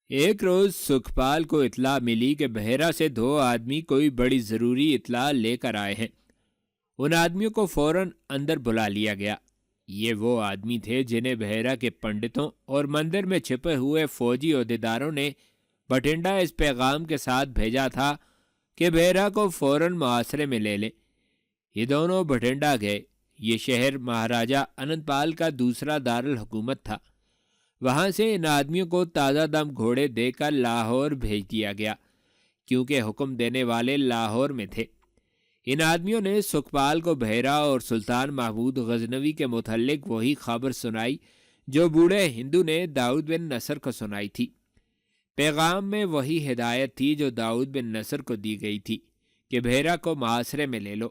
ایک روز سکھپال کو اطلاع ملی کہ بحیرہ سے دو آدمی کوئی بڑی ضروری اطلاع لے کر آئے ہیں۔ ان آدمیوں کو فوراً اندر بلا لیا گیا۔ یہ وہ آدمی تھے جنہیں بحیرہ کے پنڈتوں اور مندر میں چھپے ہوئے فوجی عہدیداروں نے بٹھنڈا اس پیغام کے ساتھ بھیجا تھا کہ بحیرہ کو فوراً محاصرے میں لے لیں۔ یہ دونوں بٹھنڈا گئے۔ یہ شہر مہاراجہ انند پال کا دوسرا دارالحکومت تھا۔ وہاں سے ان آدمیوں کو تازہ دم گھوڑے دے کر لاہور بھیج دیا گیا، کیونکہ حکم دینے والے لاہور میں تھے۔ ان آدمیوں نے سکھپال کو بحیرہ اور سلطان محمود غزنوی کے متعلق وہی خبر سنائی جو بوڑھے ہندو نے داؤد بن نصر کو سنائی تھی۔ پیغام میں وہی ہدایت تھی جو داؤد بن نصر کو دی گئی تھی کہ بحیرہ کو محاصرے میں لے لو،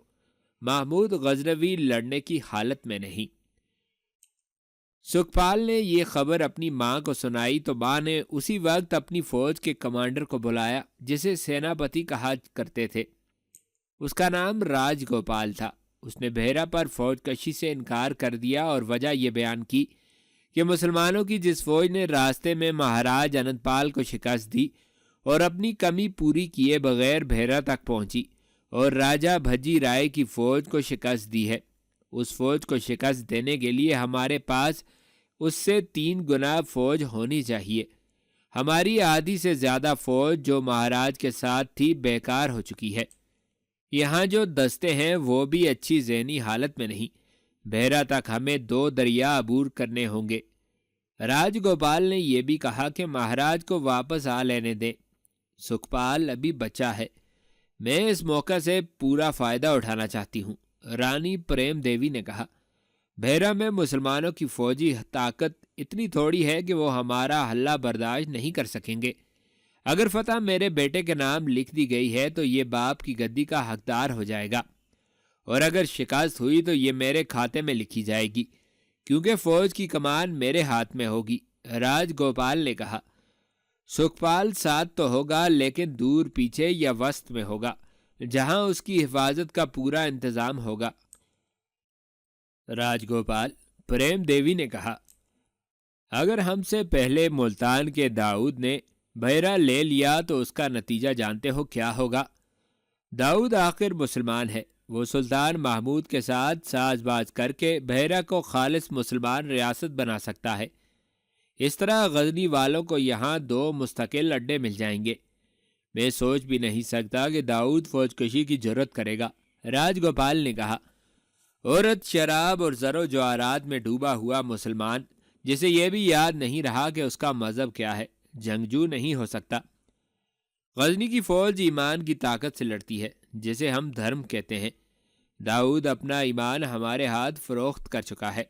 محمود غزنوی لڑنے کی حالت میں نہیں۔ سکھپال نے یہ خبر اپنی ماں کو سنائی تو ماں نے اسی وقت اپنی فوج کے کمانڈر کو بلایا، جسے سیناپتی کہا کرتے تھے۔ اس کا نام راج گوپال تھا۔ اس نے بحیرہ پر فوج کشی سے انکار کر دیا اور وجہ یہ بیان کی کہ مسلمانوں کی جس فوج نے راستے میں مہاراج انند پال کو شکست دی اور اپنی کمی پوری کیے بغیر بحیرہ تک پہنچی اور راجہ بھجی رائے کی فوج کو شکست دی ہے، اس فوج کو شکست دینے کے لیے ہمارے پاس اس سے 3 گنا فوج ہونی چاہیے۔ ہماری آدھی سے زیادہ فوج جو مہاراج کے ساتھ تھی بیکار ہو چکی ہے۔ یہاں جو دستے ہیں وہ بھی اچھی ذہنی حالت میں نہیں۔ بحیرہ تک ہمیں 2 دریا عبور کرنے ہوں گے۔ راج گوپال نے یہ بھی کہا کہ مہاراج کو واپس آ لینے دیں، سکھپال ابھی بچہ ہے۔ میں اس موقع سے پورا فائدہ اٹھانا چاہتی ہوں۔ رانی پریم دیوی نے کہا، بحیرہ میں مسلمانوں کی فوجی طاقت اتنی تھوڑی ہے کہ وہ ہمارا حملہ برداشت نہیں کر سکیں گے۔ اگر فتح میرے بیٹے کے نام لکھ دی گئی ہے تو یہ باپ کی گدی کا حقدار ہو جائے گا، اور اگر شکست ہوئی تو یہ میرے کھاتے میں لکھی جائے گی، کیونکہ فوج کی کمان میرے ہاتھ میں ہوگی۔ راج گوپال نے کہا، سکھپال ساتھ تو ہوگا لیکن دور پیچھے یا وسط میں ہوگا، جہاں اس کی حفاظت کا پورا انتظام ہوگا۔ راج گوپال پریم دیوی نے کہا، اگر ہم سے پہلے ملتان کے داؤد نے بحیرہ لے لیا تو اس کا نتیجہ جانتے ہو کیا ہوگا؟ داؤد آخر مسلمان ہے، وہ سلطان محمود کے ساتھ ساز باز کر کے بحیرہ کو خالص مسلمان ریاست بنا سکتا ہے۔ اس طرح غزنی والوں کو یہاں 2 مستقل اڈے مل جائیں گے۔ میں سوچ بھی نہیں سکتا کہ داؤد فوج کشی کی جرت کرے گا۔ راج گوپال نے کہا، عورت، شراب اور زر و جواہرات میں ڈوبا ہوا مسلمان جسے یہ بھی یاد نہیں رہا کہ اس کا مذہب کیا ہے، جنگجو نہیں ہو سکتا۔ غزنی کی فوج ایمان کی طاقت سے لڑتی ہے، جسے ہم دھرم کہتے ہیں۔ داؤد اپنا ایمان ہمارے ہاتھ فروخت کر چکا ہے۔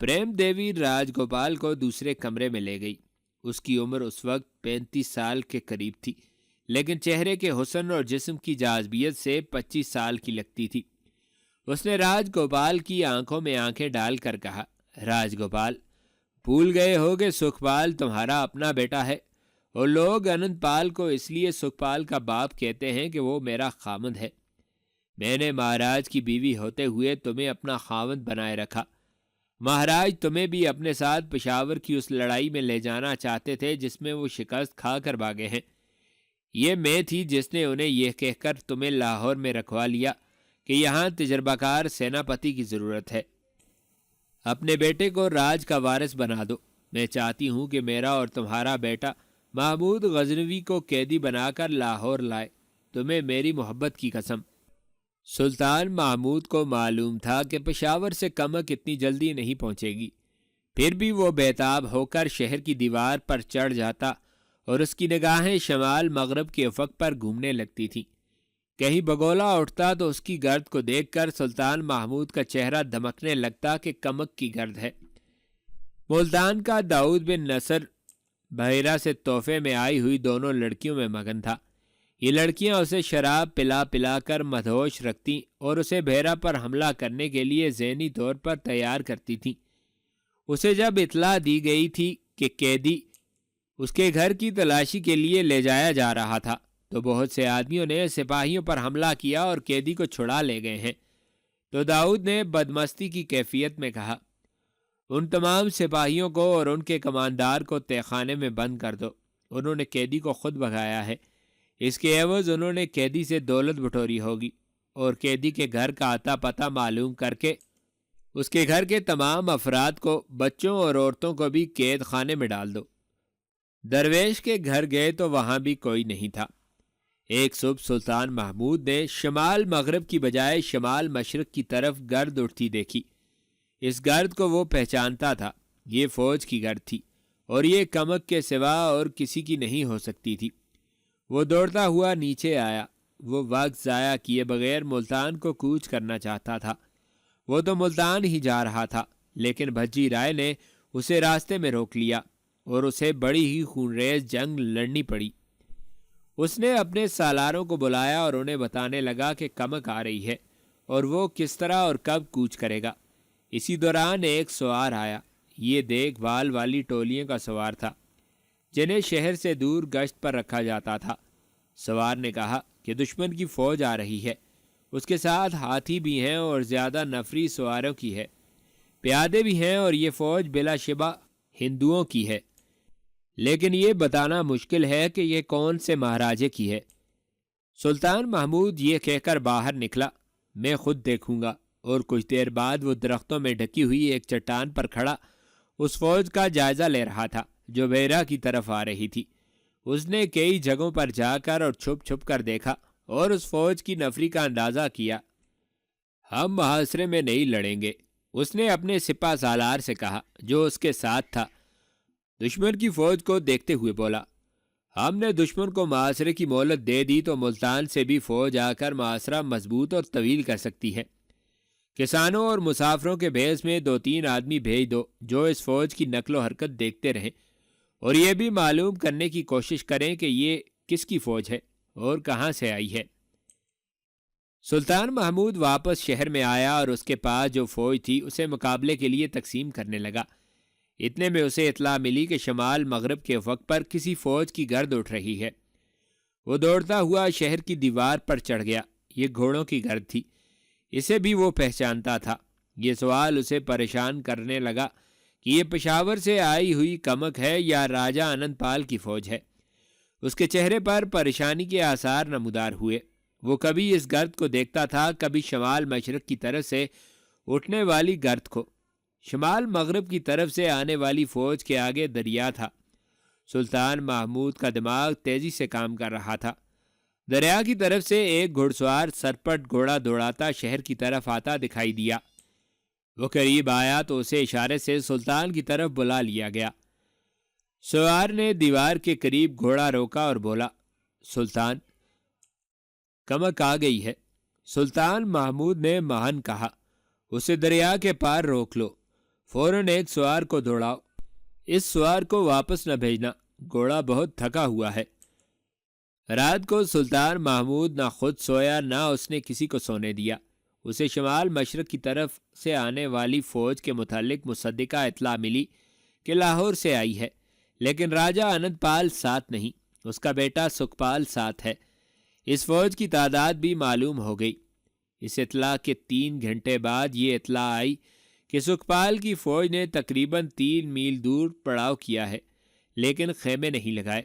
پریم دیوی راج گوپال کو دوسرے کمرے میں لے گئی۔ اس کی عمر اس وقت 35 سال کے قریب تھی، لیکن چہرے کے حسن اور جسم کی جاذبیت سے 25 سال کی لگتی تھی۔ اس نے راج گوپال کی آنکھوں میں آنکھیں ڈال کر کہا، راج گوپال، بھول گئے ہو کہ سکھپال تمہارا اپنا بیٹا ہے، اور لوگ انند پال کو اس لیے سکھپال کا باپ کہتے ہیں کہ وہ میرا خاوند ہے۔ میں نے مہاراج کی بیوی ہوتے ہوئے تمہیں اپنا خاوند بنائے رکھا۔ مہاراج تمہیں بھی اپنے ساتھ پشاور کی اس لڑائی میں لے جانا چاہتے تھے جس میں وہ شکست کھا کر بھاگے ہیں۔ یہ میں تھی جس نے انہیں یہ کہہ کر تمہیں لاہور میں رکھوا لیا کہ یہاں تجربہ کار سیناپتی کی ضرورت ہے۔ اپنے بیٹے کو راج کا وارث بنا دو۔ میں چاہتی ہوں کہ میرا اور تمہارا بیٹا محمود غزنوی کو قیدی بنا کر لاہور لائے، تمہیں میری محبت کی قسم۔ سلطان محمود کو معلوم تھا کہ پشاور سے کمک اتنی جلدی نہیں پہنچے گی، پھر بھی وہ بیتاب ہو کر شہر کی دیوار پر چڑھ جاتا اور اس کی نگاہیں شمال مغرب کے افق پر گھومنے لگتی تھیں۔ کہیں بگولا اٹھتا تو اس کی گرد کو دیکھ کر سلطان محمود کا چہرہ دمکنے لگتا کہ کمک کی گرد ہے۔ ملتان کا داؤد بن نصر بحیرہ سے تحفے میں آئی ہوئی دونوں لڑکیوں میں مگن تھا۔ یہ لڑکیاں اسے شراب پلا پلا کر مدہوش رکھتی اور اسے بحیرہ پر حملہ کرنے کے لیے ذہنی طور پر تیار کرتی تھیں۔ اسے جب اطلاع دی گئی تھی کہ قیدی اس کے گھر کی تلاشی کے لیے لے جایا جا رہا تھا تو بہت سے آدمیوں نے سپاہیوں پر حملہ کیا اور قیدی کو چھڑا لے گئے ہیں۔ تو داؤد نے بدمستی کی کیفیت میں کہا، ان تمام سپاہیوں کو اور ان کے کماندار کو تہہ خانے میں بند کر دو۔ انہوں نے قیدی کو خود بھگایا ہے، اس کے عوض انہوں نے قیدی سے دولت بٹوری ہوگی، اور قیدی کے گھر کا اتا پتہ معلوم کر کے اس کے گھر کے تمام افراد کو، بچوں اور عورتوں کو بھی قید خانے میں ڈال دو۔ درویش کے گھر گئے تو وہاں بھی کوئی نہیں تھا۔ ایک صبح سلطان محمود نے شمال مغرب کی بجائے شمال مشرق کی طرف گرد اٹھتی دیکھی۔ اس گرد کو وہ پہچانتا تھا، یہ فوج کی گرد تھی، اور یہ کمک کے سوا اور کسی کی نہیں ہو سکتی تھی۔ وہ دوڑتا ہوا نیچے آیا۔ وہ وقت ضائع کیے بغیر ملتان کو کوچ کرنا چاہتا تھا۔ وہ تو ملتان ہی جا رہا تھا، لیکن بھجی رائے نے اسے راستے میں روک لیا اور اسے بڑی ہی خونریز جنگ لڑنی پڑی۔ اس نے اپنے سالاروں کو بلایا اور انہیں بتانے لگا کہ کمک آ رہی ہے اور وہ کس طرح اور کب کوچ کرے گا۔ اسی دوران ایک سوار آیا۔ یہ دیکھ بھال والی ٹولیوں کا سوار تھا، جنہیں شہر سے دور گشت پر رکھا جاتا تھا۔ سوار نے کہا کہ دشمن کی فوج آ رہی ہے، اس کے ساتھ ہاتھی بھی ہیں اور زیادہ نفری سواروں کی ہے، پیادے بھی ہیں، اور یہ فوج بلا شبہ ہندوؤں کی ہے، لیکن یہ بتانا مشکل ہے کہ یہ کون سے مہاراجے کی ہے۔ سلطان محمود یہ کہہ کر باہر نکلا، میں خود دیکھوں گا، اور کچھ دیر بعد وہ درختوں میں ڈھکی ہوئی ایک چٹان پر کھڑا اس فوج کا جائزہ لے رہا تھا جو بیرا کی طرف آ رہی تھی۔ اس نے کئی جگہوں پر جا کر اور چھپ چھپ کر دیکھا اور اس فوج کی نفری کا اندازہ کیا۔ ہم محاصرے میں نہیں لڑیں گے، اس نے اپنے سپہ سالار سے کہا جو اس کے ساتھ تھا۔ دشمن کی فوج کو دیکھتے ہوئے بولا، ہم نے دشمن کو محاصرے کی مہلت دے دی تو ملتان سے بھی فوج آ کر محاصرہ مضبوط اور طویل کر سکتی ہے۔ کسانوں اور مسافروں کے بھیس میں 2-3 آدمی بھیج دو جو اس فوج کی نقل و حرکت دیکھتے رہیں اور یہ بھی معلوم کرنے کی کوشش کریں کہ یہ کس کی فوج ہے اور کہاں سے آئی ہے۔ سلطان محمود واپس شہر میں آیا اور اس کے پاس جو فوج تھی اسے مقابلے کے لیے تقسیم کرنے لگا۔ اتنے میں اسے اطلاع ملی کہ شمال مغرب کے افق پر کسی فوج کی گرد اٹھ رہی ہے۔ وہ دوڑتا ہوا شہر کی دیوار پر چڑھ گیا۔ یہ گھوڑوں کی گرد تھی، اسے بھی وہ پہچانتا تھا۔ یہ سوال اسے پریشان کرنے لگا کہ یہ پشاور سے آئی ہوئی کمک ہے یا راجہ انند پال کی فوج ہے۔ اس کے چہرے پر پریشانی کے آثار نمودار ہوئے۔ وہ کبھی اس گرد کو دیکھتا تھا، کبھی شمال مشرق کی طرف سے اٹھنے والی گرد کو۔ شمال مغرب کی طرف سے آنے والی فوج کے آگے دریا تھا۔ سلطان محمود کا دماغ تیزی سے کام کر رہا تھا۔ دریا کی طرف سے ایک گھڑ سوار سرپٹ گھوڑا دوڑاتا شہر کی طرف آتا دکھائی دیا۔ وہ قریب آیا تو اسے اشارے سے سلطان کی طرف بلا لیا گیا۔ سوار نے دیوار کے قریب گھوڑا روکا اور بولا، سلطان، کمک آ گئی ہے۔ سلطان محمود نے مہن کہا، اسے دریا کے پار روک لو، فوراً ایک سوار کو دوڑاؤ، اس سوار کو واپس نہ بھیجنا، گھوڑا بہت تھکا ہوا ہے۔ رات کو سلطان محمود نہ خود سویا نہ اس نے کسی کو سونے دیا۔ اسے شمال مشرق کی طرف سے آنے والی فوج کے متعلق مصدقہ اطلاع ملی کہ لاہور سے آئی ہے، لیکن راجہ انند پال ساتھ نہیں، اس کا بیٹا سکھپال ساتھ ہے۔ اس فوج کی تعداد بھی معلوم ہو گئی۔ اس اطلاع کے 3 گھنٹے بعد یہ اطلاع آئی کہ سکھپال کی فوج نے تقریباً 3 میل دور پڑاؤ کیا ہے، لیکن خیمے نہیں لگائے،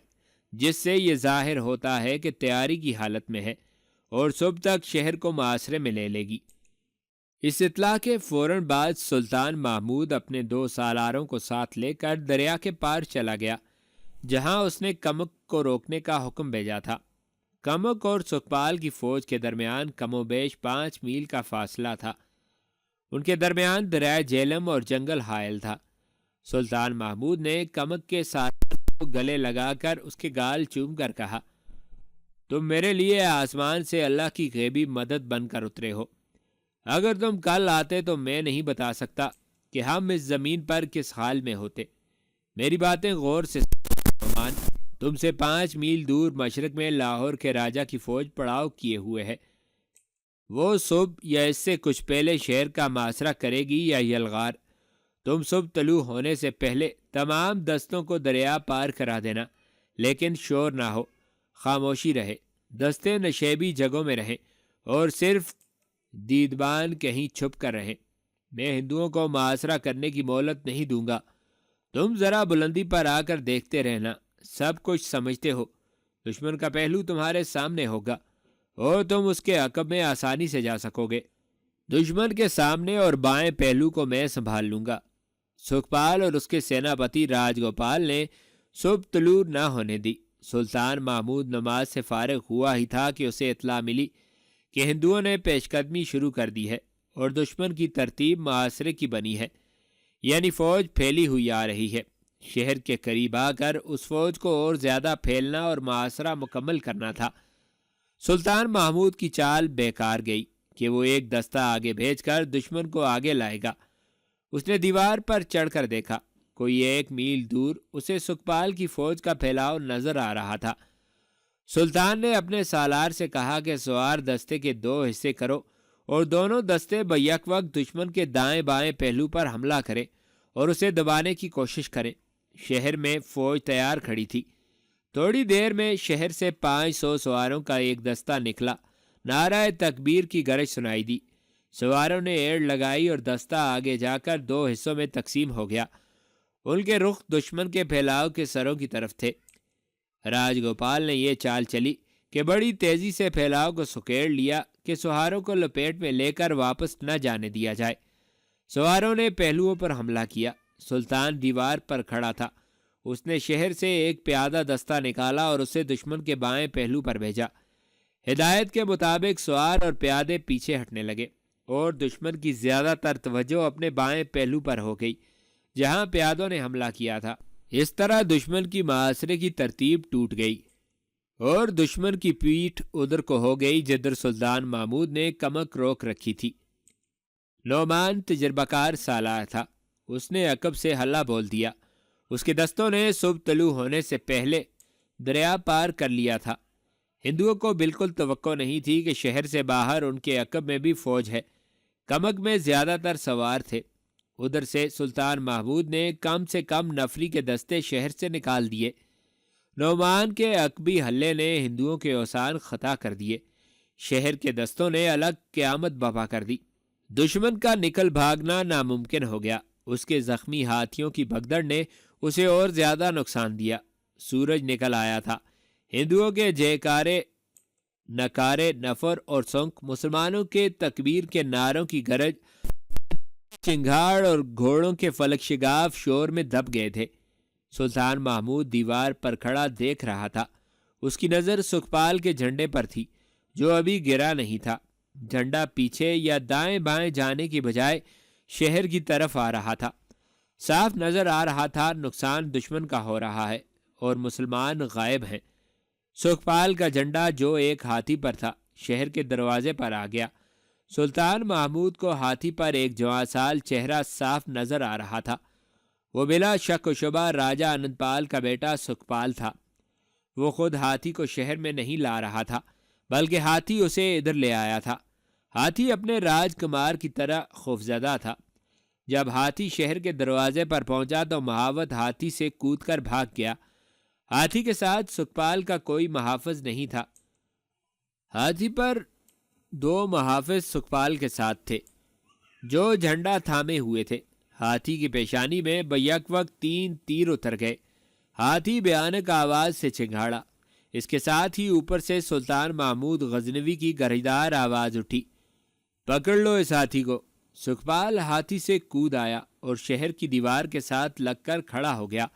جس سے یہ ظاہر ہوتا ہے کہ تیاری کی حالت میں ہے اور صبح تک شہر کو محاصرے میں لے لے گی۔ اس اطلاع کے فوراً بعد سلطان محمود اپنے 2 سالاروں کو ساتھ لے کر دریا کے پار چلا گیا، جہاں اس نے کمک کو روکنے کا حکم بھیجا تھا۔ کمک اور سکھپال کی فوج کے درمیان کم و بیش 5 میل کا فاصلہ تھا۔ ان کے درمیان دریائے جیلم اور جنگل حائل تھا۔ سلطان محمود نے کمک کے ساتھ کو گلے لگا کر اس کے گال چوم کر کہا، تم میرے لیے آسمان سے اللہ کی غیبی مدد بن کر اترے ہو۔ اگر تم کل آتے تو میں نہیں بتا سکتا کہ ہم اس زمین پر کس حال میں ہوتے۔ میری باتیں غور سے سنو۔ تم سے 5 میل دور مشرق میں لاہور کے راجہ کی فوج پڑاؤ کیے ہوئے ہے۔ وہ صبح یا اس سے کچھ پہلے شہر کا محاصرہ کرے گی یا یلغار۔ تم صبح طلوع ہونے سے پہلے تمام دستوں کو دریا پار کرا دینا، لیکن شور نہ ہو، خاموشی رہے، دستے نشیبی جگہوں میں رہیں اور صرف دیدبان کہیں چھپ کر رہیں۔ میں ہندوؤں کو محاصرہ کرنے کی مہلت نہیں دوں گا۔ تم ذرا بلندی پر آ کر دیکھتے رہنا، سب کچھ سمجھتے ہو۔ دشمن کا پہلو تمہارے سامنے ہوگا اور تم اس کے عقب میں آسانی سے جا سکو گے۔ دشمن کے سامنے اور بائیں پہلو کو میں سنبھال لوں گا۔ سکھپال اور اس کے سیناپتی راج گوپال نے صبح طلوع نہ ہونے دی۔ سلطان محمود نماز سے فارغ ہوا ہی تھا کہ اسے اطلاع ملی کہ ہندوؤں نے پیش قدمی شروع کر دی ہے اور دشمن کی ترتیب محاصرے کی بنی ہے، یعنی فوج پھیلی ہوئی آ رہی ہے۔ شہر کے قریب آ کر اس فوج کو اور زیادہ پھیلنا اور محاصرہ مکمل کرنا تھا۔ سلطان محمود کی چال بیکار گئی کہ وہ ایک دستہ آگے بھیج کر دشمن کو آگے لائے گا۔ اس نے دیوار پر چڑھ کر دیکھا، کوئی 1 میل دور اسے سکھپال کی فوج کا پھیلاؤ نظر آ رہا تھا۔ سلطان نے اپنے سالار سے کہا کہ سوار دستے کے 2 حصے کرو اور دونوں دستے بیک وقت دشمن کے دائیں بائیں پہلو پر حملہ کریں اور اسے دبانے کی کوشش کریں۔ شہر میں فوج تیار کھڑی تھی۔ تھوڑی دیر میں شہر سے 500 سواروں کا ایک دستہ نکلا۔ نعرہ تکبیر کی گرج سنائی دی۔ سواروں نے ایڑ لگائی اور دستہ آگے جا کر 2 حصوں میں تقسیم ہو گیا۔ ان کے رخ دشمن کے پھیلاؤ کے سروں کی طرف تھے۔ راج گوپال نے یہ چال چلی کہ بڑی تیزی سے پھیلاؤ کو سکیڑ لیا کہ سواروں کو لپیٹ میں لے کر واپس نہ جانے دیا جائے۔ سواروں نے پہلوؤں پر حملہ کیا۔ سلطان دیوار پر کھڑا تھا۔ اس نے شہر سے ایک پیادہ دستہ نکالا اور اسے دشمن کے بائیں پہلو پر بھیجا۔ ہدایت کے مطابق سوار اور پیادے پیچھے ہٹنے لگے اور دشمن کی زیادہ تر توجہ اپنے بائیں پہلو پر ہو گئی جہاں پیادوں نے حملہ کیا تھا۔ اس طرح دشمن کی محاصرے کی ترتیب ٹوٹ گئی اور دشمن کی پیٹھ ادھر کو ہو گئی جدھر سلطان محمود نے کمک روک رکھی تھی۔ نعمان تجربہ کار سالار تھا۔ اس نے عقب سے حلہ بول دیا۔ اس کے دستوں نے صبح طلوع ہونے سے پہلے دریا پار کر لیا تھا۔ ہندوؤں کو بالکل توقع نہیں تھی کہ شہر سے باہر ان کے عقب میں بھی فوج ہے۔ کمک میں زیادہ تر سوار تھے۔ ادھر سے سلطان محمود نے کم سے کم نفری کے دستے شہر سے نکال دیے۔ نعمان کے عقبی حلے نے ہندوؤں کے اوسان خطا کر دیے۔ شہر کے دستوں نے الگ قیامت برپا کر دی۔ دشمن کا نکل بھاگنا ناممکن ہو گیا۔ اس کے زخمی ہاتھیوں کی بھگدڑ نے اسے اور زیادہ نقصان دیا۔ سورج نکل آیا تھا۔ ہندوؤں کے جےکارے، نکارے، نفر اور سنک، مسلمانوں کے تکبیر کے نعروں کی گرج، چنگھاڑ اور گھوڑوں کے فلک شگاف شور میں دب گئے تھے۔ سلطان محمود دیوار پر کھڑا دیکھ رہا تھا۔ اس کی نظر سکھپال کے جھنڈے پر تھی جو ابھی گرا نہیں تھا۔ جھنڈا پیچھے یا دائیں بائیں جانے کی بجائے شہر کی طرف آ رہا تھا۔ صاف نظر آ رہا تھا نقصان دشمن کا ہو رہا ہے اور مسلمان غائب ہیں۔ سکھپال کا جھنڈا جو ایک ہاتھی پر تھا شہر کے دروازے پر آ گیا۔ سلطان محمود کو ہاتھی پر ایک جوان سال چہرہ صاف نظر آ رہا تھا۔ وہ بلا شک و شبہ راجہ آنند پال کا بیٹا سکھپال تھا۔ وہ خود ہاتھی کو شہر میں نہیں لا رہا تھا بلکہ ہاتھی اسے ادھر لے آیا تھا۔ ہاتھی اپنے راج کمار کی طرح خوفزدہ تھا۔ جب ہاتھی شہر کے دروازے پر پہنچا تو مہاوت ہاتھی سے کود کر بھاگ گیا۔ ہاتھی کے ساتھ سکھپال کا کوئی محافظ نہیں تھا۔ ہاتھی پر 2 محافظ سکھپال کے ساتھ تھے جو جھنڈا تھامے ہوئے تھے۔ ہاتھی کی پیشانی میں بیک وقت 3 تیر اتر گئے۔ ہاتھی بھیانک آواز سے چنگھاڑا۔ اس کے ساتھ ہی اوپر سے سلطان محمود غزنوی کی گرجدار آواز اٹھی، پکڑ لو اس ہاتھی کو۔ سکھپال ہاتھی سے کود آیا اور شہر کی دیوار کے ساتھ لگ کر کھڑا ہو گیا۔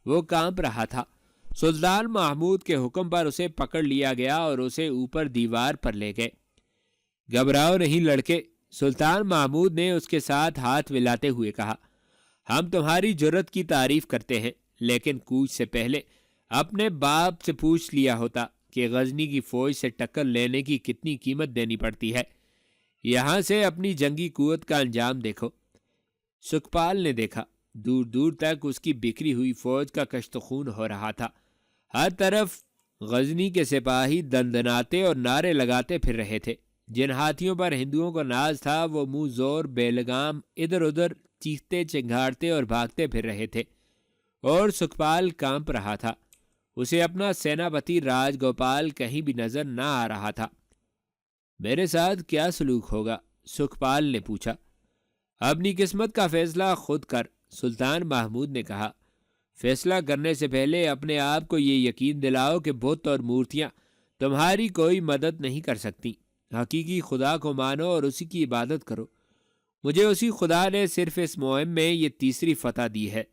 وہ کانپ رہا تھا۔ سلطان محمود کے حکم پر اسے پکڑ لیا گیا اور اسے اوپر دیوار پر لے گئے۔ گھبراؤ نہیں لڑکے، سلطان محمود نے اس کے ساتھ ہاتھ ملاتے ہوئے کہا، ہم تمہاری جرت کی تعریف کرتے ہیں، لیکن کوچ سے پہلے اپنے باپ سے پوچھ لیا ہوتا کہ غزنی کی فوج سے ٹکر لینے کی کتنی قیمت دینی پڑتی ہے۔ یہاں سے اپنی جنگی قوت کا انجام دیکھو۔ سکھپال نے دیکھا۔ دور دور تک اس کی بکھری ہوئی فوج کا کشت خون ہو رہا تھا۔ ہر طرف غزنی کے سپاہی دندناتے اور نعرے لگاتے پھر رہے تھے۔ جن ہاتھیوں پر ہندوؤں کو ناز تھا وہ منہ زور بے لگام ادھر ادھر چیختے چنگھاڑتے اور بھاگتے پھر رہے تھے اور سکھپال کانپ رہا تھا۔ اسے اپنا سیناپتی راج گوپال کہیں بھی نظر نہ آ رہا تھا۔ میرے ساتھ کیا سلوک ہوگا؟ سکھپال نے پوچھا۔ اپنی قسمت کا فیصلہ خود کر، سلطان محمود نے کہا۔ فیصلہ کرنے سے پہلے اپنے آپ کو یہ یقین دلاؤ کہ بت اور مورتیاں تمہاری کوئی مدد نہیں کر سکتی۔ حقیقی خدا کو مانو اور اسی کی عبادت کرو۔ مجھے اسی خدا نے صرف اس مہم میں یہ تیسری فتح دی ہے۔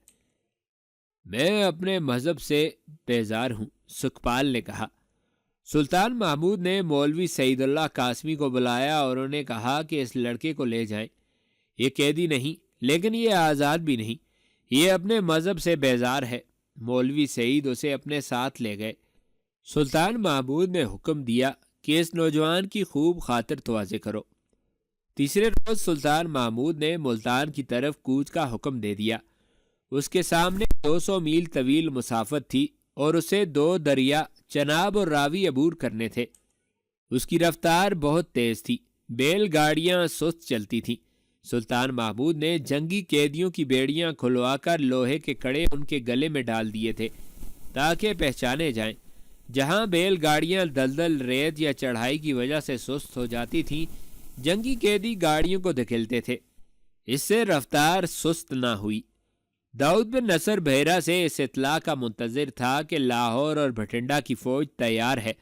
میں اپنے مذہب سے بیزار ہوں، سکھپال نے کہا۔ سلطان محمود نے مولوی سعید اللہ قاسمی کو بلایا اور انہیں کہا کہ اس لڑکے کو لے جائیں۔ یہ قیدی نہیں، لیکن یہ آزاد بھی نہیں، یہ اپنے مذہب سے بیزار ہے۔ مولوی سعید اسے اپنے ساتھ لے گئے۔ سلطان محمود نے حکم دیا کہ اس نوجوان کی خوب خاطر تواضع کرو۔ تیسرے روز سلطان محمود نے ملتان کی طرف کوچ کا حکم دے دیا۔ اس کے سامنے 200 میل طویل مسافت تھی اور اسے 2 دریا چناب اور راوی عبور کرنے تھے۔ اس کی رفتار بہت تیز تھی، بیل گاڑیاں سست چلتی تھیں۔ سلطان محمود نے جنگی قیدیوں کی بیڑیاں کھلوا کر لوہے کے کڑے ان کے گلے میں ڈال دیے تھے تاکہ پہچانے جائیں۔ جہاں بیل گاڑیاں دلدل، ریت یا چڑھائی کی وجہ سے سست ہو جاتی تھیں، جنگی قیدی گاڑیوں کو دھکیلتے تھے، اس سے رفتار سست نہ ہوئی۔ داؤد بن نصر بحیرہ سے اس اطلاع کا منتظر تھا کہ لاہور اور بھٹنڈا کی فوج تیار ہے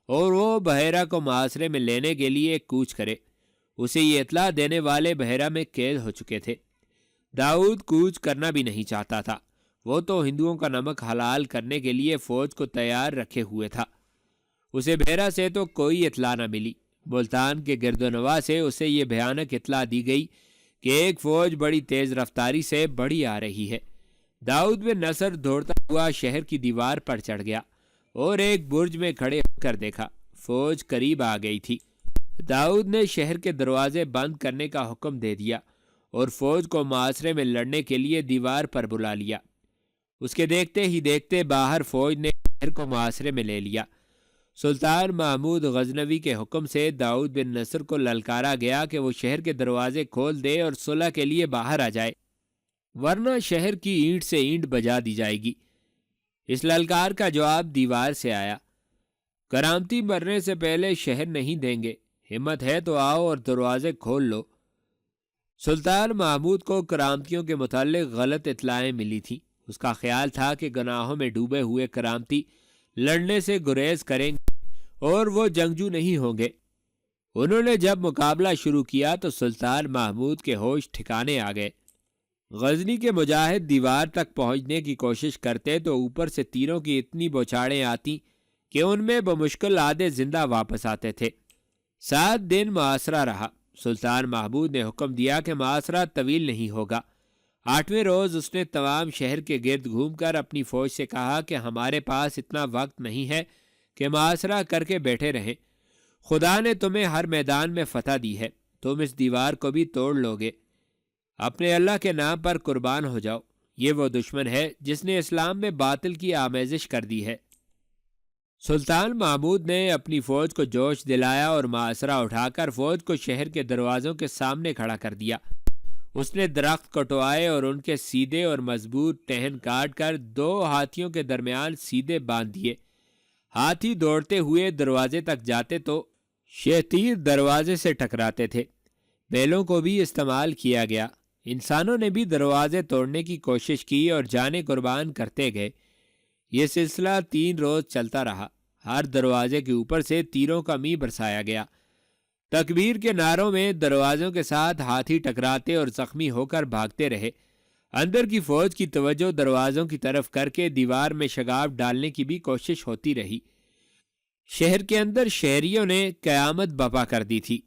اور وہ بحیرہ کو محاصرے میں لینے کے لیے کوچ کرے۔ اسے یہ اطلاع دینے والے بحیرہ میں قید ہو چکے تھے۔ داؤد کوچ کرنا بھی نہیں چاہتا تھا، وہ تو ہندوؤں کا نمک حلال کرنے کے لیے فوج کو تیار رکھے ہوئے تھا۔ اسے بحیرہ سے تو کوئی اطلاع نہ ملی۔ ملتان کے گرد و نواح سے اسے یہ بھیانک اطلاع دی گئی کہ ایک فوج بڑی تیز رفتاری سے بڑھی آ رہی ہے۔ داؤد بن نصر دوڑتا ہوا شہر کی دیوار پر چڑھ گیا اور ایک برج میں کھڑے ہو کر دیکھا، فوج قریب آ گئی تھی۔ داؤد نے شہر کے دروازے بند کرنے کا حکم دے دیا اور فوج کو محاصرے میں لڑنے کے لیے دیوار پر بلا لیا۔ اس کے دیکھتے ہی دیکھتے باہر فوج نے شہر کو محاصرے میں لے لیا۔ سلطان محمود غزنوی کے حکم سے داؤد بن نصر کو للکارا گیا کہ وہ شہر کے دروازے کھول دے اور صلح کے لیے باہر آ جائے، ورنہ شہر کی اینٹ سے اینٹ بجا دی جائے گی۔ اس للکار کا جواب دیوار سے آیا، کرامتی مرنے سے پہلے شہر نہیں دیں گے، ہمت ہے تو آؤ اور دروازے کھول لو۔ سلطان محمود کو کرامتیوں کے متعلق غلط اطلاعیں ملی تھیں۔ اس کا خیال تھا کہ گناہوں میں ڈوبے ہوئے کرامتی لڑنے سے گریز کریں گے اور وہ جنگجو نہیں ہوں گے۔ انہوں نے جب مقابلہ شروع کیا تو سلطان محمود کے ہوش ٹھکانے آ گئے۔ غزنی کے مجاہد دیوار تک پہنچنے کی کوشش کرتے تو اوپر سے تیروں کی اتنی بوچھاڑیں آتی کہ ان میں بمشکل آدھے زندہ واپس آتے تھے۔ 7 دن محاصرہ رہا۔ سلطان محمود نے حکم دیا کہ محاصرہ طویل نہیں ہوگا۔ 8ویں روز اس نے تمام شہر کے گرد گھوم کر اپنی فوج سے کہا کہ ہمارے پاس اتنا وقت نہیں ہے کہ محاصرہ کر کے بیٹھے رہیں۔ خدا نے تمہیں ہر میدان میں فتح دی ہے، تم اس دیوار کو بھی توڑ لو گے۔ اپنے اللہ کے نام پر قربان ہو جاؤ، یہ وہ دشمن ہے جس نے اسلام میں باطل کی آمیزش کر دی ہے۔ سلطان محمود نے اپنی فوج کو جوش دلایا اور محاصرہ اٹھا کر فوج کو شہر کے دروازوں کے سامنے کھڑا کر دیا۔ اس نے درخت کٹوائے اور ان کے سیدھے اور مضبوط ٹہن کاٹ کر 2 ہاتھیوں کے درمیان سیدھے باندھ دیے۔ ہاتھی دوڑتے ہوئے دروازے تک جاتے تو شتیر دروازے سے ٹکراتے تھے۔ بیلوں کو بھی استعمال کیا گیا۔ انسانوں نے بھی دروازے توڑنے کی کوشش کی اور جانیں قربان کرتے گئے۔ یہ سلسلہ 3 روز چلتا رہا۔ ہر دروازے کے اوپر سے تیروں کا می برسایا گیا۔ تکبیر کے نعروں میں دروازوں کے ساتھ ہاتھی ٹکراتے اور زخمی ہو کر بھاگتے رہے۔ اندر کی فوج کی توجہ دروازوں کی طرف کر کے دیوار میں شگاف ڈالنے کی بھی کوشش ہوتی رہی۔ شہر کے اندر شہریوں نے قیامت بپا کر دی تھی۔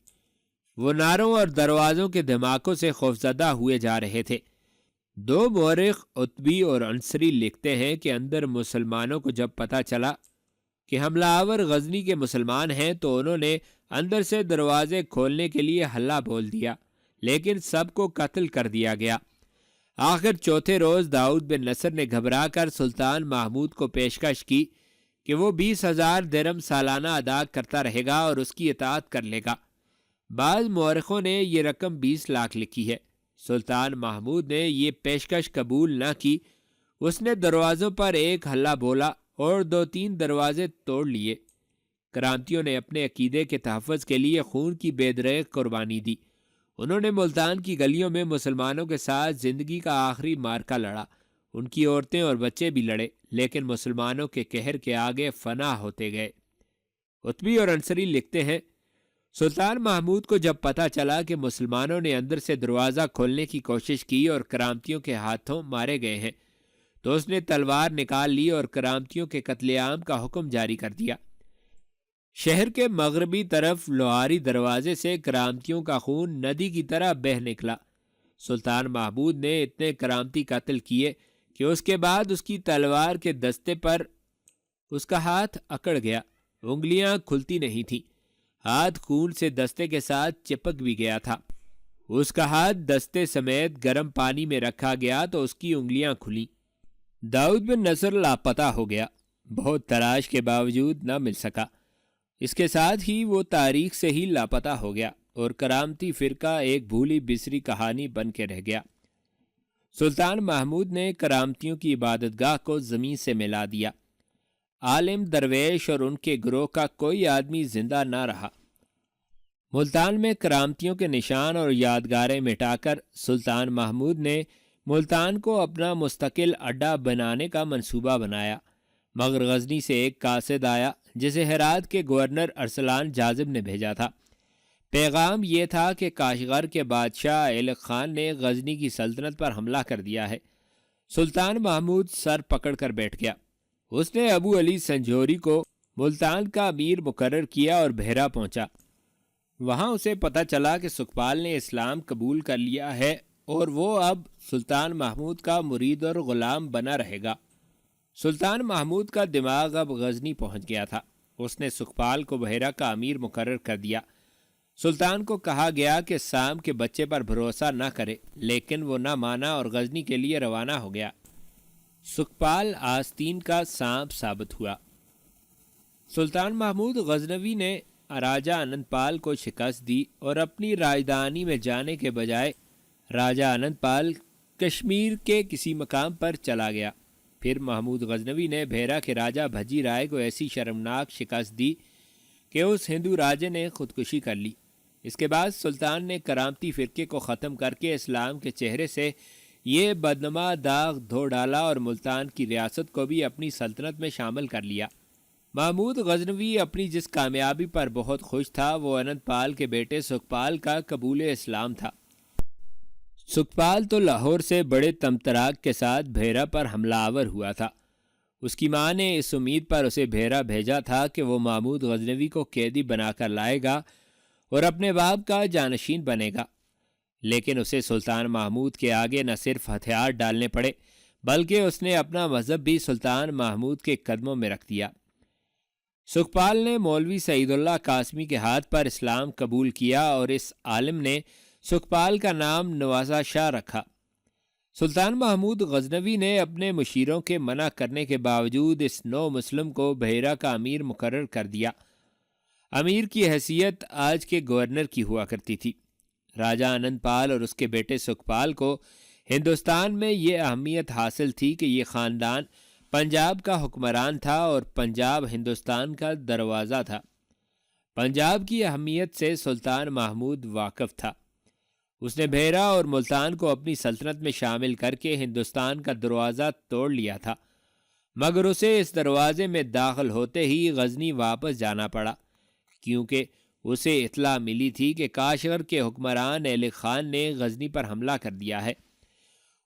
وہ نعروں اور دروازوں کے دھماکوں سے خوفزدہ ہوئے جا رہے تھے۔ 2 مورخ عتبی اور عنصری لکھتے ہیں کہ اندر مسلمانوں کو جب پتہ چلا کہ حملہ آور غزنی کے مسلمان ہیں تو انہوں نے اندر سے دروازے کھولنے کے لیے ہلہ بول دیا، لیکن سب کو قتل کر دیا گیا۔ آخر 4تھے روز داؤد بن نصر نے گھبرا کر سلطان محمود کو پیشکش کی کہ وہ 20,000 درہم سالانہ ادا کرتا رہے گا اور اس کی اطاعت کر لے گا۔ بعض مورخوں نے یہ رقم 20 لاکھ لکھی ہے۔ سلطان محمود نے یہ پیشکش قبول نہ کی۔ اس نے دروازوں پر ایک ہلہ بولا اور 2-3 دروازے توڑ لیے۔ کرامتیوں نے اپنے عقیدے کے تحفظ کے لیے خون کی بے دریغ قربانی دی۔ انہوں نے ملتان کی گلیوں میں مسلمانوں کے ساتھ زندگی کا آخری معرکہ لڑا۔ ان کی عورتیں اور بچے بھی لڑے، لیکن مسلمانوں کے قہر کے آگے فنا ہوتے گئے۔ قطبی اور انصری لکھتے ہیں، سلطان محمود کو جب پتہ چلا کہ مسلمانوں نے اندر سے دروازہ کھولنے کی کوشش کی اور کرامتیوں کے ہاتھوں مارے گئے ہیں، تو اس نے تلوار نکال لی اور کرامتیوں کے قتل عام کا حکم جاری کر دیا۔ شہر کے مغربی طرف لوہاری دروازے سے کرامتیوں کا خون ندی کی طرح بہہ نکلا۔ سلطان محمود نے اتنے کرامتی قتل کیے کہ اس کے بعد اس کی تلوار کے دستے پر اس کا ہاتھ اکڑ گیا، انگلیاں کھلتی نہیں تھیں، ہاتھ خون سے دستے کے ساتھ چپک بھی گیا تھا۔ اس کا ہاتھ دستے سمیت گرم پانی میں رکھا گیا تو اس کی انگلیاں کھلیں۔ داؤد بن نصر لاپتہ ہو گیا، بہت تلاش کے باوجود نہ مل سکا۔ اس کے ساتھ ہی وہ تاریخ سے ہی لاپتہ ہو گیا اور کرامتی فرقہ ایک بھولی بسری کہانی بن کے رہ گیا۔ سلطان محمود نے کرامتیوں کی عبادت گاہ کو زمین سے ملا دیا۔ عالم، درویش اور ان کے گروہ کا کوئی آدمی زندہ نہ رہا۔ ملتان میں کرامتیوں کے نشان اور یادگاریں مٹا کر سلطان محمود نے ملتان کو اپنا مستقل اڈہ بنانے کا منصوبہ بنایا، مگر غزنی سے ایک قاصد آیا جسے ہرات کے گورنر ارسلان جاذب نے بھیجا تھا۔ پیغام یہ تھا کہ کاشغر کے بادشاہ ایلک خان نے غزنی کی سلطنت پر حملہ کر دیا ہے۔ سلطان محمود سر پکڑ کر بیٹھ گیا۔ اس نے ابو علی سنجوری کو ملتان کا امیر مقرر کیا اور بحیرہ پہنچا۔ وہاں اسے پتہ چلا کہ سکھپال نے اسلام قبول کر لیا ہے اور وہ اب سلطان محمود کا مرید اور غلام بنا رہے گا۔ سلطان محمود کا دماغ اب غزنی پہنچ گیا تھا۔ اس نے سکھپال کو بحیرہ کا امیر مقرر کر دیا۔ سلطان کو کہا گیا کہ سام کے بچے پر بھروسہ نہ کرے، لیکن وہ نہ مانا اور غزنی کے لیے روانہ ہو گیا۔ سکھپال آستین کا سانپ ثابت ہوا۔ سلطان محمود غزنوی نے راجہ انند پال کو شکست دی اور اپنی راجدھانی میں جانے کے بجائے راجہ انند پال کشمیر کے کسی مقام پر چلا گیا۔ پھر محمود غزنوی نے بحیرہ کے راجہ بھجی رائے کو ایسی شرمناک شکست دی کہ اس ہندو راجے نے خودکشی کر لی۔ اس کے بعد سلطان نے کرامتی فرقے کو ختم کر کے اسلام کے چہرے سے یہ بدنما داغ دھو ڈالا اور ملتان کی ریاست کو بھی اپنی سلطنت میں شامل کر لیا۔ محمود غزنوی اپنی جس کامیابی پر بہت خوش تھا وہ انند پال کے بیٹے سکھپال کا قبول اسلام تھا۔ سکھپال تو لاہور سے بڑے تمطراق کے ساتھ بحیرہ پر حملہ آور ہوا تھا۔ اس کی ماں نے اس امید پر اسے بحیرہ بھیجا تھا کہ وہ محمود غزنوی کو قیدی بنا کر لائے گا اور اپنے باپ کا جانشین بنے گا، لیکن اسے سلطان محمود کے آگے نہ صرف ہتھیار ڈالنے پڑے بلکہ اس نے اپنا مذہب بھی سلطان محمود کے قدموں میں رکھ دیا۔ سکھپال نے مولوی سعید اللہ قاسمی کے ہاتھ پر اسلام قبول کیا اور اس عالم نے سکھپال کا نام نوازا شاہ رکھا۔ سلطان محمود غزنوی نے اپنے مشیروں کے منع کرنے کے باوجود اس نو مسلم کو بحیرہ کا امیر مقرر کر دیا۔ امیر کی حیثیت آج کے گورنر کی ہوا کرتی تھی۔ راجہ انند پال اور اس کے بیٹے سکھپال کو ہندوستان میں یہ اہمیت حاصل تھی کہ یہ خاندان پنجاب کا حکمران تھا اور پنجاب ہندوستان کا دروازہ تھا۔ پنجاب کی اہمیت سے سلطان محمود واقف تھا۔ اس نے بحیرہ اور ملتان کو اپنی سلطنت میں شامل کر کے ہندوستان کا دروازہ توڑ لیا تھا، مگر اسے اس دروازے میں داخل ہوتے ہی غزنی واپس جانا پڑا، کیونکہ اسے اطلاع ملی تھی کہ کاشغر کے حکمران ایلک خان نے غزنی پر حملہ کر دیا ہے۔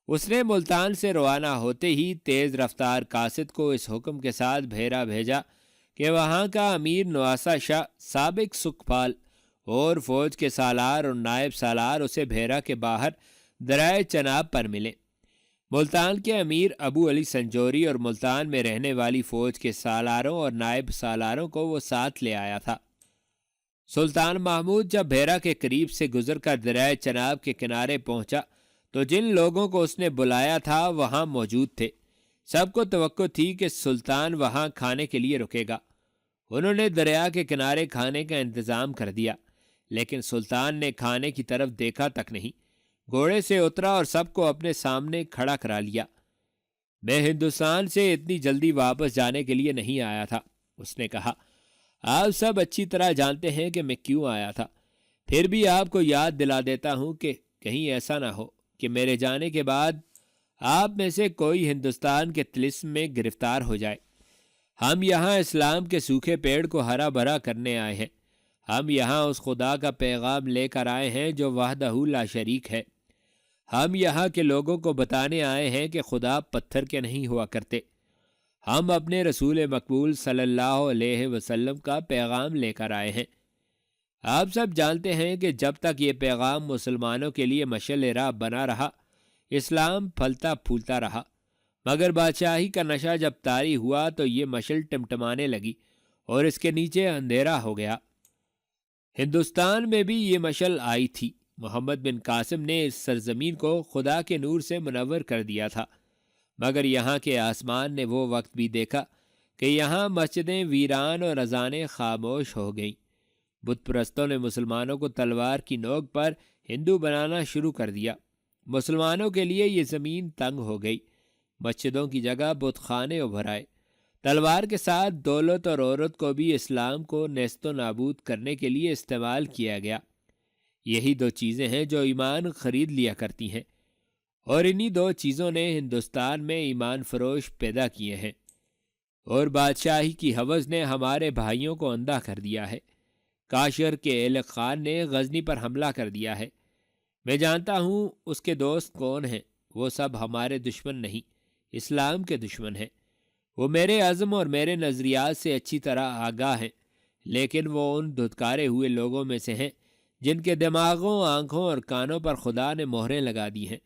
اس نے ملتان سے روانہ ہوتے ہی تیز رفتار قاصد کو اس حکم کے ساتھ بحیرہ بھیجا کہ وہاں کا امیر نواسا شاہ سابق سکھپال اور فوج کے سالار اور نائب سالار اسے بحیرہ کے باہر درائے چناب پر ملے۔ ملتان کے امیر ابو علی سنجوری اور ملتان میں رہنے والی فوج کے سالاروں اور نائب سالاروں کو وہ ساتھ لے آیا تھا۔ سلطان محمود جب بحیرہ کے قریب سے گزر کر درائے چناب کے کنارے پہنچا تو جن لوگوں کو اس نے بلایا تھا وہاں موجود تھے۔ سب کو توقع تھی کہ سلطان وہاں کھانے کے لیے رکے گا۔ انہوں نے دریا کے کنارے کھانے کا انتظام کر دیا، لیکن سلطان نے کھانے کی طرف دیکھا تک نہیں۔ گھوڑے سے اترا اور سب کو اپنے سامنے کھڑا کرا لیا۔ میں ہندوستان سے اتنی جلدی واپس جانے کے لیے نہیں آیا تھا، اس نے کہا۔ آپ سب اچھی طرح جانتے ہیں کہ میں کیوں آیا تھا۔ پھر بھی آپ کو یاد دلا دیتا ہوں کہ کہیں ایسا نہ ہو کہ میرے جانے کے بعد آپ میں سے کوئی ہندوستان کے طلسم میں گرفتار ہو جائے۔ ہم یہاں اسلام کے سوکھے پیڑ کو ہرا بھرا کرنے آئے ہیں۔ ہم یہاں اس خدا کا پیغام لے کر آئے ہیں جو وحدہ لا شریک ہے۔ ہم یہاں کے لوگوں کو بتانے آئے ہیں کہ خدا پتھر کے نہیں ہوا کرتے۔ ہم اپنے رسول مقبول صلی اللہ علیہ وسلم کا پیغام لے کر آئے ہیں۔ آپ سب جانتے ہیں کہ جب تک یہ پیغام مسلمانوں کے لیے مشعل راہ بنا رہا، اسلام پھلتا پھولتا رہا، مگر بادشاہی کا نشہ جب طاری ہوا تو یہ مشعل ٹمٹمانے لگی اور اس کے نیچے اندھیرا ہو گیا۔ ہندوستان میں بھی یہ مشعل آئی تھی۔ محمد بن قاسم نے اس سرزمین کو خدا کے نور سے منور کر دیا تھا، مگر یہاں کے آسمان نے وہ وقت بھی دیکھا کہ یہاں مسجدیں ویران اور اذانیں خاموش ہو گئیں۔ بت پرستوں نے مسلمانوں کو تلوار کی نوک پر ہندو بنانا شروع کر دیا۔ مسلمانوں کے لیے یہ زمین تنگ ہو گئی۔ مسجدوں کی جگہ بت خانے ابھر آئے۔ تلوار کے ساتھ دولت اور عورت کو بھی اسلام کو نیست و نابود کرنے کے لیے استعمال کیا گیا۔ یہی دو چیزیں ہیں جو ایمان خرید لیا کرتی ہیں، اور انہی دو چیزوں نے ہندوستان میں ایمان فروش پیدا کیے ہیں، اور بادشاہی کی ہوس نے ہمارے بھائیوں کو اندھا کر دیا ہے۔ کاشر کے ایلق خان نے غزنی پر حملہ کر دیا ہے۔ میں جانتا ہوں اس کے دوست کون ہیں۔ وہ سب ہمارے دشمن نہیں، اسلام کے دشمن ہیں۔ وہ میرے عزم اور میرے نظریات سے اچھی طرح آگاہ ہیں، لیکن وہ ان دھتکارے ہوئے لوگوں میں سے ہیں جن کے دماغوں، آنکھوں اور کانوں پر خدا نے مہریں لگا دی ہیں،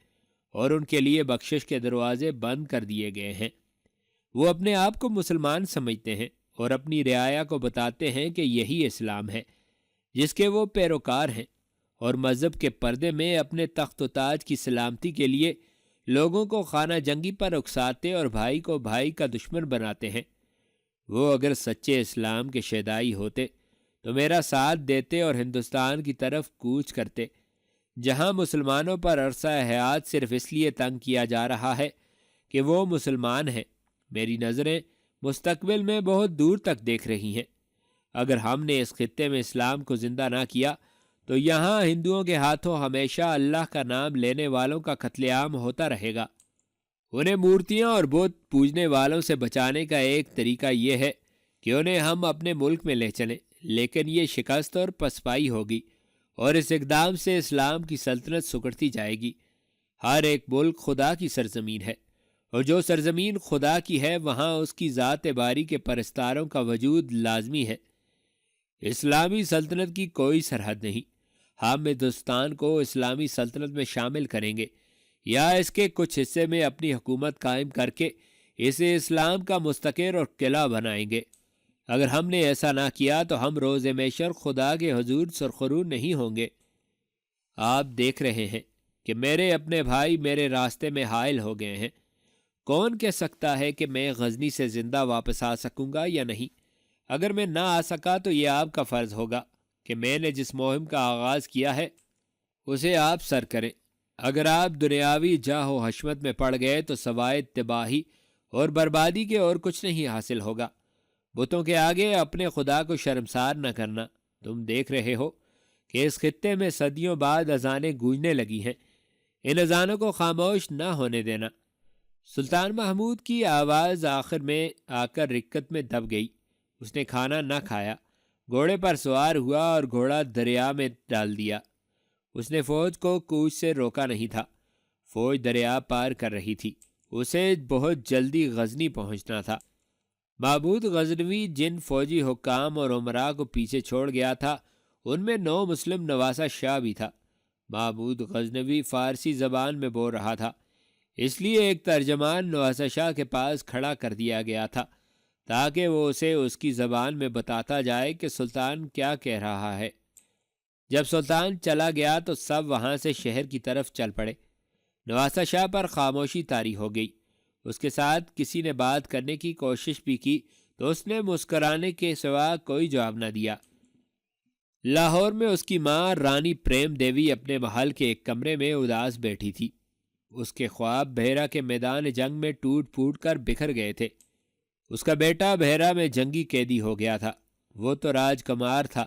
اور ان کے لیے بخشش کے دروازے بند کر دیے گئے ہیں۔ وہ اپنے آپ کو مسلمان سمجھتے ہیں اور اپنی رعایا کو بتاتے ہیں کہ یہی اسلام ہے جس کے وہ پیروکار ہیں، اور مذہب کے پردے میں اپنے تخت و تاج کی سلامتی کے لیے لوگوں کو خانہ جنگی پر اکساتے اور بھائی کو بھائی کا دشمن بناتے ہیں۔ وہ اگر سچے اسلام کے شیدائی ہوتے تو میرا ساتھ دیتے اور ہندوستان کی طرف کوچ کرتے، جہاں مسلمانوں پر عرصہ حیات صرف اس لیے تنگ کیا جا رہا ہے کہ وہ مسلمان ہیں۔ میری نظریں مستقبل میں بہت دور تک دیکھ رہی ہیں۔ اگر ہم نے اس خطے میں اسلام کو زندہ نہ کیا تو یہاں ہندوؤں کے ہاتھوں ہمیشہ اللہ کا نام لینے والوں کا قتل عام ہوتا رہے گا۔ انہیں مورتیاں اور بت پوجنے والوں سے بچانے کا ایک طریقہ یہ ہے کہ انہیں ہم اپنے ملک میں لے چلیں، لیکن یہ شکست اور پسپائی ہوگی، اور اس اقدام سے اسلام کی سلطنت سکڑتی جائے گی۔ ہر ایک ملک خدا کی سرزمین ہے، اور جو سرزمین خدا کی ہے وہاں اس کی ذات باری کے پرستاروں کا وجود لازمی ہے۔ اسلامی سلطنت کی کوئی سرحد نہیں۔ ہم ہندوستان کو اسلامی سلطنت میں شامل کریں گے، یا اس کے کچھ حصے میں اپنی حکومت قائم کر کے اسے اسلام کا مستقر اور قلعہ بنائیں گے۔ اگر ہم نے ایسا نہ کیا تو ہم روز محشر خدا کے حضور سرخرو نہیں ہوں گے۔ آپ دیکھ رہے ہیں کہ میرے اپنے بھائی میرے راستے میں حائل ہو گئے ہیں۔ کون کہہ سکتا ہے کہ میں غزنی سے زندہ واپس آ سکوں گا یا نہیں؟ اگر میں نہ آ سکا تو یہ آپ کا فرض ہوگا کہ میں نے جس مہم کا آغاز کیا ہے اسے آپ سر کریں۔ اگر آپ دنیاوی جاہ و حشمت میں پڑ گئے تو سوائے تباہی اور بربادی کے اور کچھ نہیں حاصل ہوگا۔ بتوں کے آگے اپنے خدا کو شرمسار نہ کرنا۔ تم دیکھ رہے ہو کہ اس خطے میں صدیوں بعد اذانیں گونجنے لگی ہیں۔ ان اذانوں کو خاموش نہ ہونے دینا۔ سلطان محمود کی آواز آخر میں آ کر رکت میں دب گئی۔ اس نے کھانا نہ کھایا، گھوڑے پر سوار ہوا اور گھوڑا دریا میں ڈال دیا۔ اس نے فوج کو کوچ سے روکا نہیں تھا۔ فوج دریا پار کر رہی تھی۔ اسے بہت جلدی غزنی پہنچنا تھا۔ محمود غزنوی جن فوجی حکام اور امراء کو پیچھے چھوڑ گیا تھا ان میں نو مسلم نواسہ شاہ بھی تھا۔ محمود غزنوی فارسی زبان میں بول رہا تھا، اس لیے ایک ترجمان نواسہ شاہ کے پاس کھڑا کر دیا گیا تھا تاکہ وہ اسے اس کی زبان میں بتاتا جائے کہ سلطان کیا کہہ رہا ہے۔ جب سلطان چلا گیا تو سب وہاں سے شہر کی طرف چل پڑے۔ نواسہ شاہ پر خاموشی طاری ہو گئی۔ اس کے ساتھ کسی نے بات کرنے کی کوشش بھی کی تو اس نے مسکرانے کے سوا کوئی جواب نہ دیا۔ لاہور میں اس کی ماں رانی پریم دیوی اپنے محل کے ایک کمرے میں اداس بیٹھی تھی۔ اس کے خواب بحیرہ کے میدان جنگ میں ٹوٹ پھوٹ کر بکھر گئے تھے۔ اس کا بیٹا بحیرہ میں جنگی قیدی ہو گیا تھا۔ وہ تو راج کمار تھا،